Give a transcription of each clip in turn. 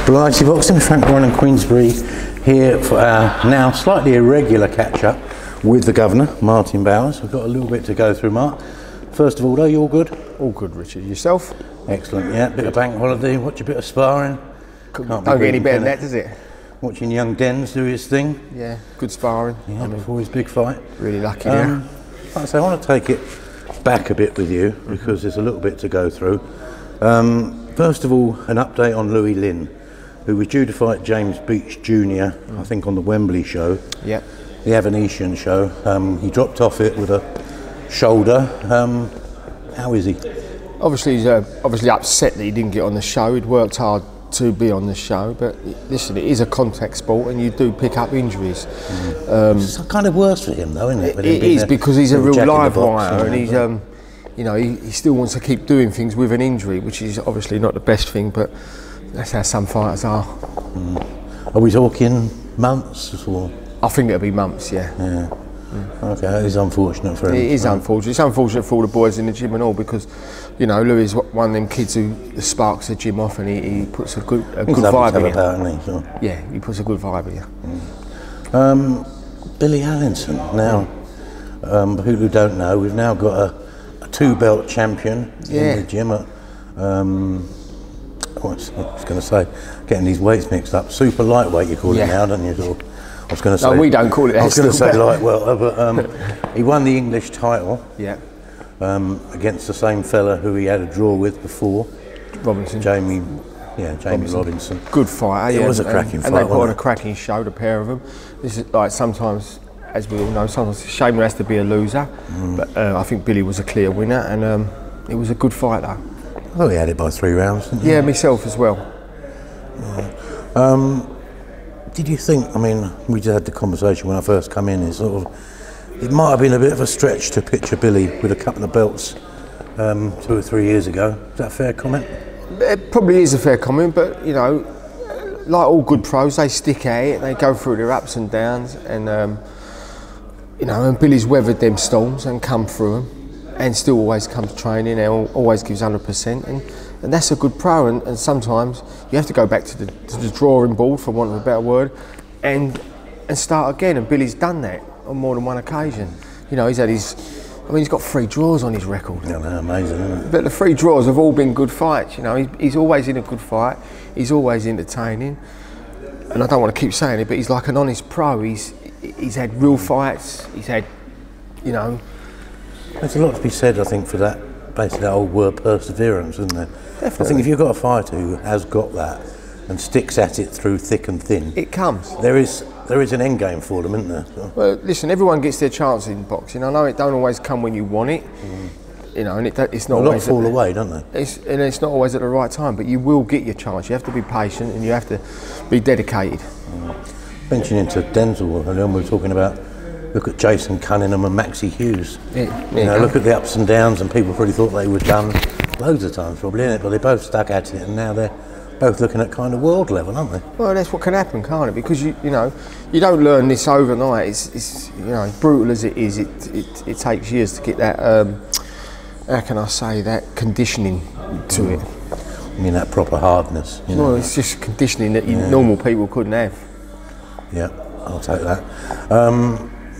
Variety Boxing, Frank Warren and Queensbury here for our now slightly irregular catch-up with the Guvnor, Martin Bowers. We've got a little bit to go through, Mark. First of all, are you all good? All good, Richard. Yourself? Excellent, yeah. Bit of bank holiday, watch a bit of sparring. Don't get any better than that, does it? Watching young Denz do his thing. Yeah, good sparring. Yeah, before his big fight. Really lucky there. Like I say, I want to take it back a bit with you because there's a little bit to go through. First of all, an update on Louie Lynn, who was due to fight James Beach Jr., I think on the Wembley show. Yep. The Avenetian show. He dropped off it with a shoulder. How is he? Obviously, he's obviously upset that he didn't get on the show. He'd worked hard to be on the show, but listen, it is a contact sport and you do pick up injuries. It's kind of worse for him though, isn't it? It is, because he's a real live wire and he's, you know, he still wants to keep doing things with an injury, which is obviously not the best thing, but that's how some fighters are. Are we talking months or? I think it'll be months, yeah. Okay, that is unfortunate for him. It is unfortunate. It's unfortunate for all the boys in the gym and all, because, you know, Louis is one of them kids who sparks the gym off and he puts a good vibe in you. Yeah, he puts a good vibe in you. Billy Allington. Now, who don't know, we've now got a two-belt champion in the gym at, what I was going to say, getting these weights mixed up. Super lightweight, you call it now, don't you? I was going to say. No, we don't call it that. I was going to say light welter, but he won the English title. Yeah. Against the same fella who he had a draw with before. Robinson. Jamie Robinson. Good fighter. It was a cracking fight. And they put on a cracking show, the pair of them. This is like sometimes, as we all know, sometimes it's a shame there has to be a loser. But I think Billy was a clear winner, and it was a good fight though. Well, he had it by 3 rounds, didn't he? Yeah, myself as well. Did you think, I mean, we just had the conversation when I first come in, it might have been a bit of a stretch to picture Billy with a couple of belts 2 or 3 years ago. Is that a fair comment? It probably is a fair comment, but, you know, like all good pros, they stick at it, they go through their ups and downs, and, you know, and Billy's weathered them storms and come through them, and still always comes to training and always gives 100%, and that's a good pro, and sometimes you have to go back to the drawing board, for want of a better word, and start again, and Billy's done that on more than one occasion. You know, he's had he's got 3 draws on his record. Yeah, they're amazing, isn't it? But the 3 draws have all been good fights, you know, he's always in a good fight, he's always entertaining, and I don't want to keep saying it, but he's like an honest pro. He's had real fights, he's had, you know. There's a lot to be said, I think, for that, basically that old word perseverance, isn't there? Definitely. I think if you've got a fighter who has got that and sticks at it through thick and thin, it comes. There is an end game for them, isn't there? So. Well, listen, everyone gets their chance in boxing. I know it don't always come when you want it, you know, and it's not always. A lot fall away, don't they? It's not always at the right time, but you will get your chance. You have to be patient and you have to be dedicated. Mentioning to Denzel earlier, we were talking about. Look at Jason Cunningham and Maxie Hughes. You know, look at the ups and downs, and people probably thought they were done loads of times, probably, innit? But they both stuck at it, and now they're both looking at kind of world level, aren't they? Well, that's what can happen, can't it? Because you know, you don't learn this overnight. It's you know, as brutal as it is, it takes years to get that. How can I say that conditioning to it? I mean, that proper hardness. You know? Well, it's just conditioning that normal people couldn't have. Yeah, I'll take that.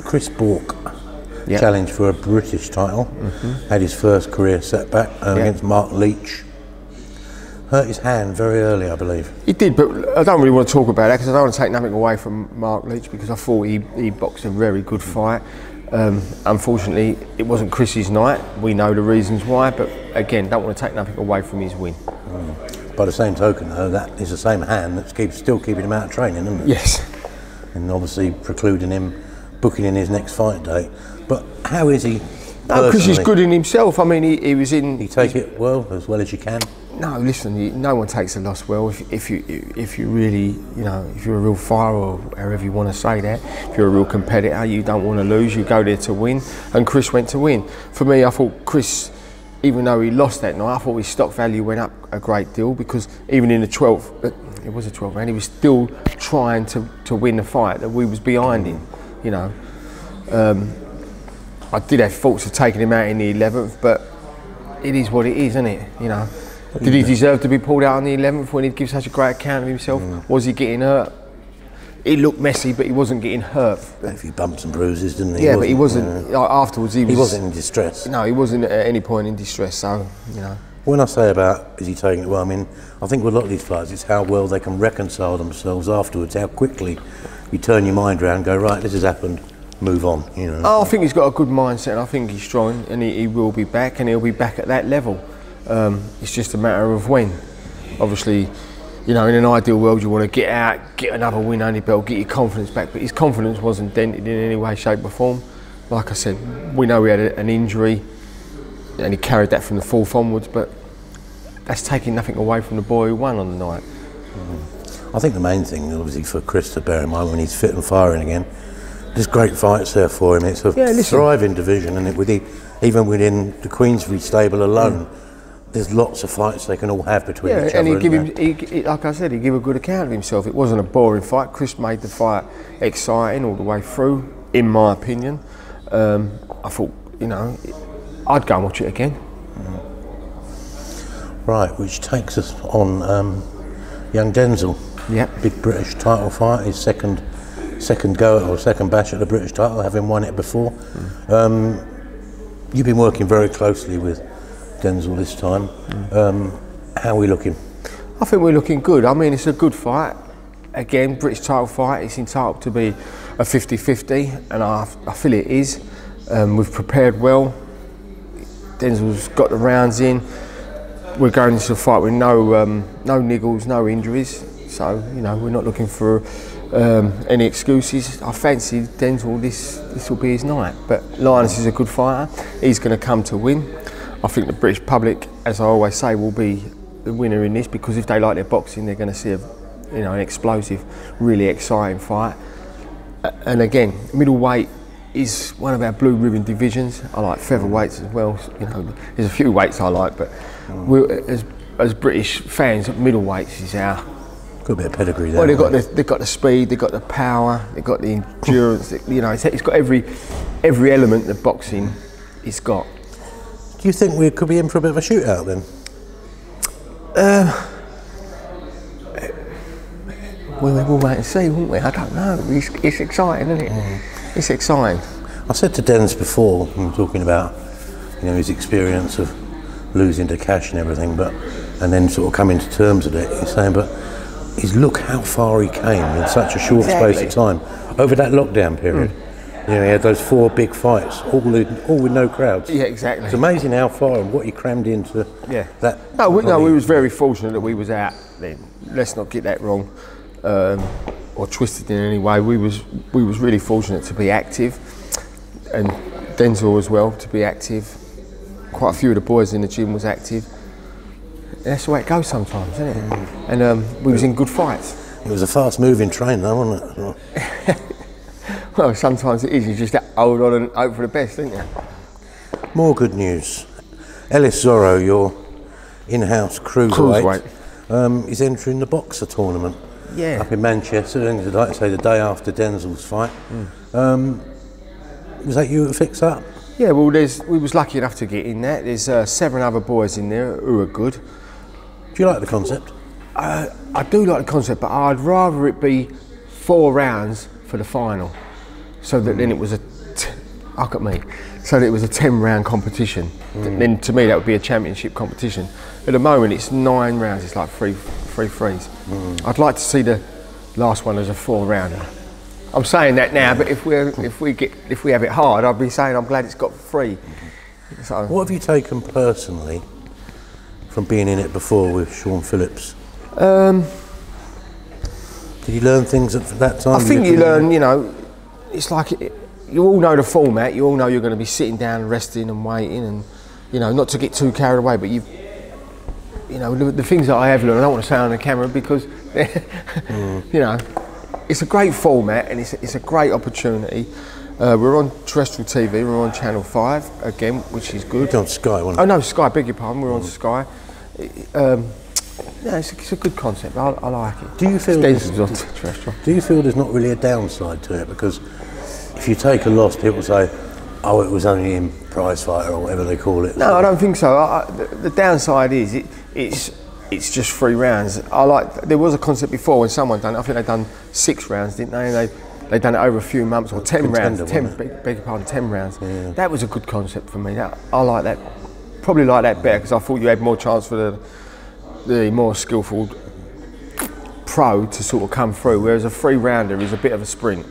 Chris Bourke challenged for a British title, had his first career setback against Mark Leach. Hurt his hand very early, I believe. He did, but I don't really want to talk about that because I don't want to take nothing away from Mark Leach, because I thought he boxed a very good fight. Unfortunately, it wasn't Chris's night. We know the reasons why, but again, don't want to take nothing away from his win. By the same token, though, that is the same hand that's still keeping him out of training, isn't it? Yes. And obviously precluding him booking in his next fight date. But how is he? No, because he's good in himself. I mean, he was in. You take it well as you can. No, listen, no one takes a loss well. If you really, you know, if you're a real fighter, or however you want to say that, if you're a real competitor, you don't want to lose. You go there to win, and Chris went to win. For me, I thought Chris, even though he lost that night, I thought his stock value went up a great deal, because even in the 12th, it was a 12th round, he was still trying to win the fight that we was behind him. You know, I did have thoughts of taking him out in the 11th, but it is what it is, isn't it? You know, Did he deserve to be pulled out on the 11th when he'd give such a great account of himself? Was he getting hurt? It looked messy, but he wasn't getting hurt. A few bumps and bruises, didn't he? Yeah, but he wasn't. Afterwards, he wasn't in distress. No, he wasn't at any point in distress. So, you know. When I say about is he taking it well, I mean, I think with a lot of these fighters, it's how well they can reconcile themselves afterwards, how quickly you turn your mind around and go, right, this has happened, move on, you know. Oh, I think he's got a good mindset, and I think he's strong, and he will be back, and he'll be back at that level. It's just a matter of when. Obviously, you know, in an ideal world, you want to get out, get another win under your belt, get your confidence back, but his confidence wasn't dented in any way, shape or form. Like I said, we know he had an injury, and he carried that from the fourth onwards, but that's taking nothing away from the boy who won on the night. I think the main thing, obviously, for Chris to bear in mind when he's fit and firing again, there's great fights there for him. It's a thriving division, and even within the Queensbury stable alone, there's lots of fights they can all have between each other. And like I said, he gave a good account of himself. It wasn't a boring fight. Chris made the fight exciting all the way through, in my opinion. I thought, you know, I'd go and watch it again. Right, which takes us on young Denzel. Yep. Big British title fight, his second go or second bash at the British title, having won it before. You've been working very closely with Denzel this time. How are we looking? I think we're looking good. I mean, it's a good fight. Again, British title fight. It's entitled to be a 50-50, and I feel it is. We've prepared well. Denzel's got the rounds in. We're going into the fight with no niggles, no injuries. So, you know, we're not looking for any excuses. I fancy Denzel, this will be his night. But Linus is a good fighter. He's going to come to win. I think the British public, as I always say, will be the winner in this, because if they like their boxing, they're going to see an explosive, really exciting fight. And again, middleweight is one of our blue ribbon divisions. I like featherweights as well. You know, there's a few weights I like, but as British fans, middleweights is our. Got a bit of pedigree there. Well, they've got the speed, they've got the power, they've got the endurance. You know, it's got every element that boxing it's got. Do you think we could be in for a bit of a shootout then? We'll wait and see, won't we? I don't know. It's exciting, isn't it? It's exciting. I said to Dennis before, we were talking about, you know, his experience of losing to cash and everything, and then sort of coming to terms with it. He's saying, but look how far he came in such a short space of time over that lockdown period. You know, he had those 4 big fights, all with no crowds. Yeah, exactly. It's amazing how far and what he crammed into that. We was very fortunate that we was out then. Let's not get that wrong, or twisted in any way. We was really fortunate to be active, and Denzel as well to be active. Quite a few of the boys in the gym was active. And that's the way it goes sometimes, isn't it? And we was in good fights. It was a fast-moving train, though, wasn't it? Well, sometimes it is. You just hold on and hope for the best, don't you? More good news. Ellis Zorro, your in-house cruiserweight, is entering the boxer tournament up in Manchester. And like I say, the day after Denzel's fight. Was that you that fixed up? Yeah, well, we was lucky enough to get in there. There's 7 other boys in there who are good. Do you like the concept? I do like the concept, but I'd rather it be 4 rounds for the final, so that then it was so that it was a 10-round competition. Then to me that would be a championship competition. At the moment it's 9 rounds. It's like three threes. I'd like to see the last one as a 4-rounder. I'm saying that now, but if we have it hard, I'd be saying I'm glad it's got 3. So, what have you taken personally from being in it before with Sean Phillips? Did you learn things at that time? I think you learn, you know, it's like you all know the format. You all know you're going to be sitting down, resting and waiting, and you know, not to get too carried away. But you know, the things that I have learned, I don't want to say on the camera because, you know, it's a great format and it's a great opportunity. We're on terrestrial TV. We're on Channel 5 again, which is good. You're on Sky, wasn't it? Oh no, Sky. Beg your pardon. We're on Sky. Yeah, it's a good concept. I like it. Do you feel there's not really a downside to it? Because if you take a loss, people say, "Oh, it was only in prize fighter or whatever they call it." No, I don't think so. The downside is it's just 3 rounds. There was a concept before when someone done it, I think they'd done 6 rounds, didn't they? And they'd done it over a few months, or 10 rounds. 10 rounds. Yeah. That was a good concept for me. I like that. Probably like that better because I thought you had more chance for the more skillful pro to sort of come through, whereas a 3-rounder is a bit of a sprint.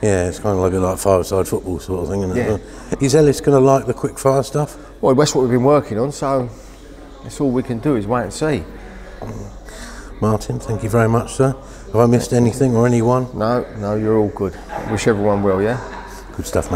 Yeah, it's kind of like a 5-a-side football sort of thing, isn't it? Yeah. Is Ellis going to like the quick fire stuff? Well, that's what we've been working on, so that's all we can do is wait and see. Martin, thank you very much, sir. Have I missed anything or anyone? No, you're all good. Wish everyone well, yeah? Good stuff, mate.